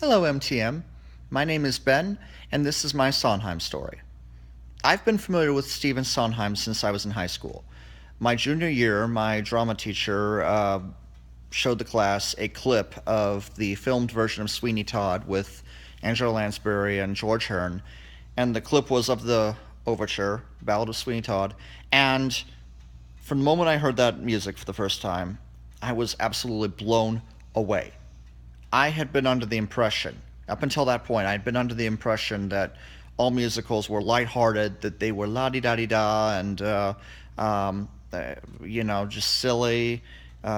Hello, MTM. My name is Ben, and this is my Sondheim story. I've been familiar with Stephen Sondheim since I was in high school. My junior year, my drama teacher showed the class a clip of the filmed version of Sweeney Todd with Angela Lansbury and George Hearn, and the clip was of the overture, Ballad of Sweeney Todd, and from the moment I heard that music for the first time, I was absolutely blown away. I had been under the impression, up until that point, I had been under the impression that all musicals were lighthearted, that they were la di da di da, and just silly,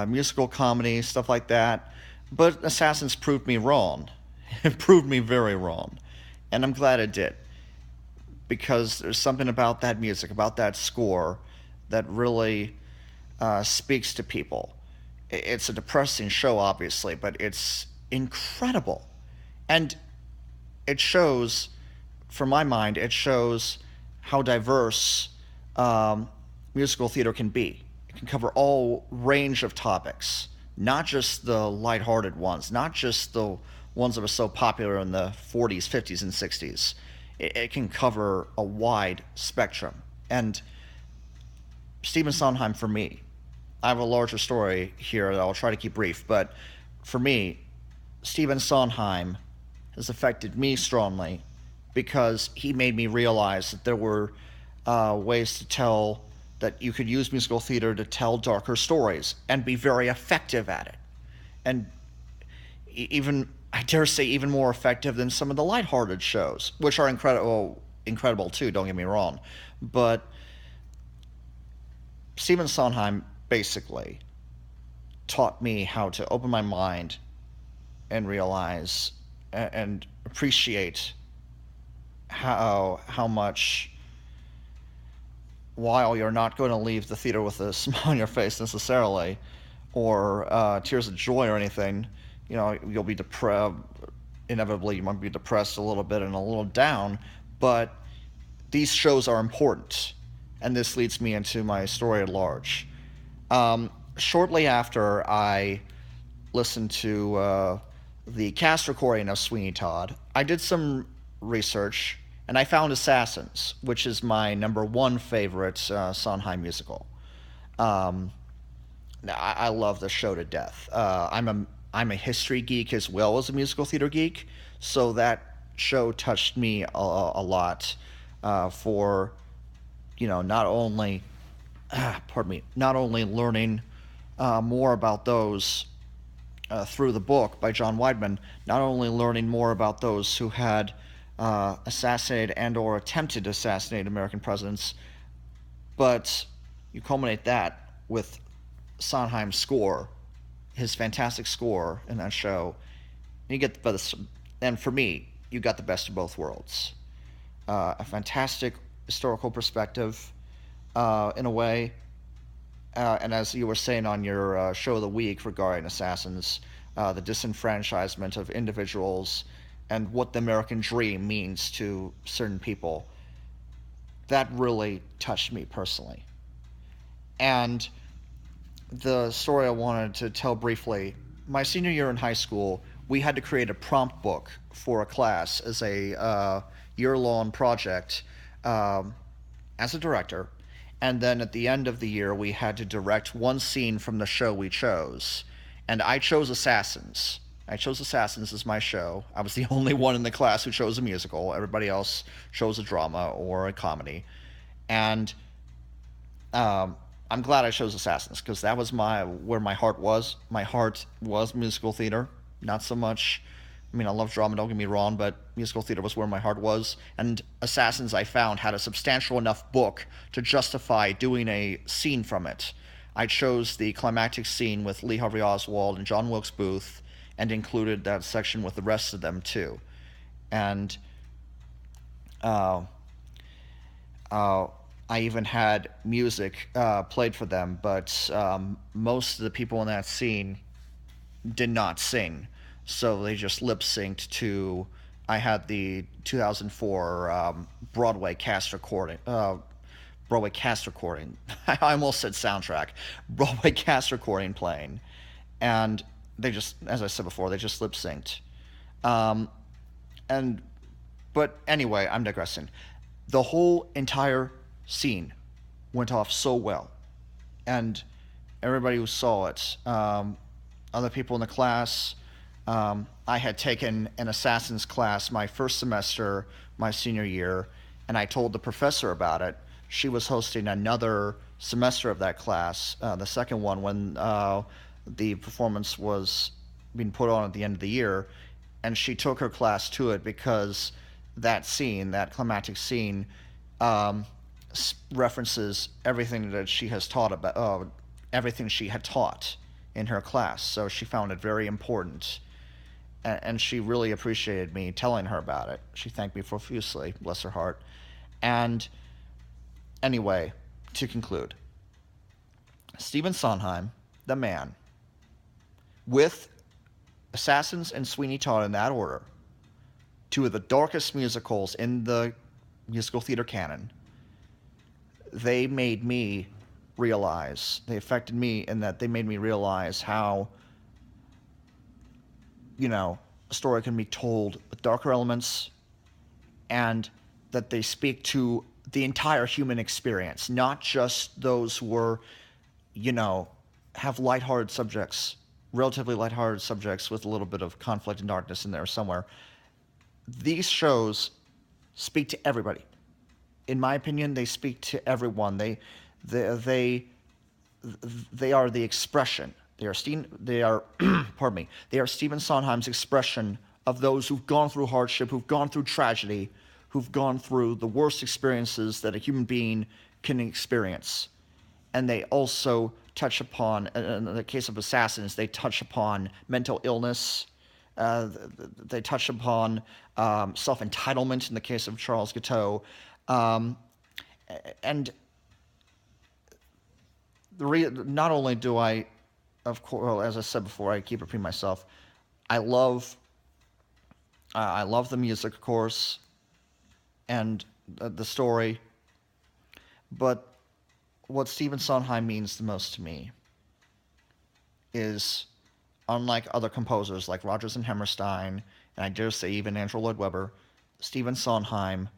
musical comedy, stuff like that. But Assassins proved me wrong. It proved me very wrong, and I'm glad it did because there's something about that music, about that score, that really speaks to people. It's a depressing show, obviously, but it's incredible. And it shows, for my mind, it shows how diverse musical theater can be. It can cover all range of topics, not just the lighthearted ones, not just the ones that were so popular in the 40s, 50s, and 60s. It can cover a wide spectrum. And Stephen Sondheim, for me, I have a larger story here that I'll try to keep brief, but for me, Stephen Sondheim has affected me strongly because he made me realize that there were ways to tell, that you could use musical theater to tell darker stories and be very effective at it. And even, I dare say, even more effective than some of the lighthearted shows, which are incredible too, don't get me wrong. But Stephen Sondheim basically taught me how to open my mind and realize and appreciate how much, while you're not going to leave the theater with a smile on your face necessarily, or tears of joy or anything, you'll be depressed. Inevitably, you might be depressed a little bit and a little down, but these shows are important, and this leads me into my story at large. Shortly after I listened to the cast recording of Sweeney Todd, I did some research and I found Assassins, which is my number one favorite Sondheim musical. Um, I love the show to death. I'm a history geek as well as a musical theater geek, so that show touched me a lot for not only not only learning more about those through the book by John Weidman, not only learning more about those who had assassinated and or attempted to assassinate American presidents, but you culminate that with Sondheim's score, his fantastic score in that show. And you get the best, and for me, you got the best of both worlds. A fantastic historical perspective, in a way, and as you were saying on your show of the week regarding Assassins, the disenfranchisement of individuals and what the American dream means to certain people, that really touched me personally. And the story I wanted to tell briefly, my senior year in high school, we had to create a prompt book for a class as a year-long project, as a director. And then at the end of the year, we had to direct one scene from the show we chose. And I chose Assassins. I chose Assassins as my show. I was the only one in the class who chose a musical. Everybody else chose a drama or a comedy. And I'm glad I chose Assassins because that was where my heart was. My heart was musical theater, not so much. I mean, I love drama, don't get me wrong, but musical theater was where my heart was. And Assassins, I found, had a substantial enough book to justify doing a scene from it. I chose the climactic scene with Lee Harvey Oswald and John Wilkes Booth and included that section with the rest of them, too. And I even had music played for them, but most of the people in that scene did not sing. So they just lip synced to. I had the 2004 Broadway cast recording. Broadway cast recording. I almost said soundtrack. Broadway cast recording playing, and they just, as I said before, they just lip synced. Um, and but anyway, I'm digressing. The whole entire scene went off so well, and everybody who saw it, other people in the class. I had taken an assassins class my first semester, my senior year, and I told the professor about it. She was hosting another semester of that class, the second one, when the performance was being put on at the end of the year, and she took her class to it because that scene, that climactic scene, um, references everything that she has taught about, everything she had taught in her class. So she found it very important, and she really appreciated me telling her about it. She thanked me profusely, bless her heart. And anyway, to conclude, Stephen Sondheim, the man, with Assassins and Sweeney Todd in that order, two of the darkest musicals in the musical theater canon, they made me realize, they affected me in that they made me realize how, a story can be told with darker elements, and that they speak to the entire human experience, not just those who are, you know, have lighthearted subjects, relatively lighthearted subjects with a little bit of conflict and darkness in there somewhere. These shows speak to everybody. In my opinion, they speak to everyone. They they are the expression. They are pardon me. They are Stephen Sondheim's expression of those who've gone through hardship, who've gone through tragedy, who've gone through the worst experiences that a human being can experience. And they also touch upon, in the case of Assassins, they touch upon mental illness. Uh, they touch upon self-entitlement in the case of Charles Guiteau. Um, and not only do of course, well, as I said before, I keep repeating myself. I love, I love the music, of course, and the story. But what Stephen Sondheim means the most to me is, unlike other composers like Rodgers and Hammerstein, and I dare say even Andrew Lloyd Webber, Stephen Sondheim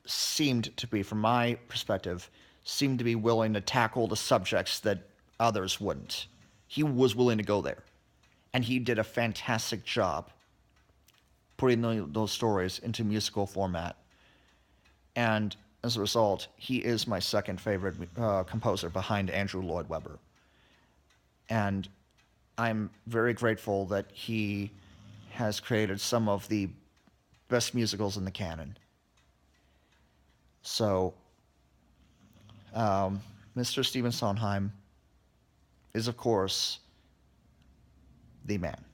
seemed to be, from my perspective, seemed to be willing to tackle the subjects that others wouldn't. He was willing to go there. And he did a fantastic job putting those stories into musical format. And as a result, he is my second favorite composer behind Andrew Lloyd Webber. And I'm very grateful that he has created some of the best musicals in the canon. So, Mr. Stephen Sondheim is, of course, the man.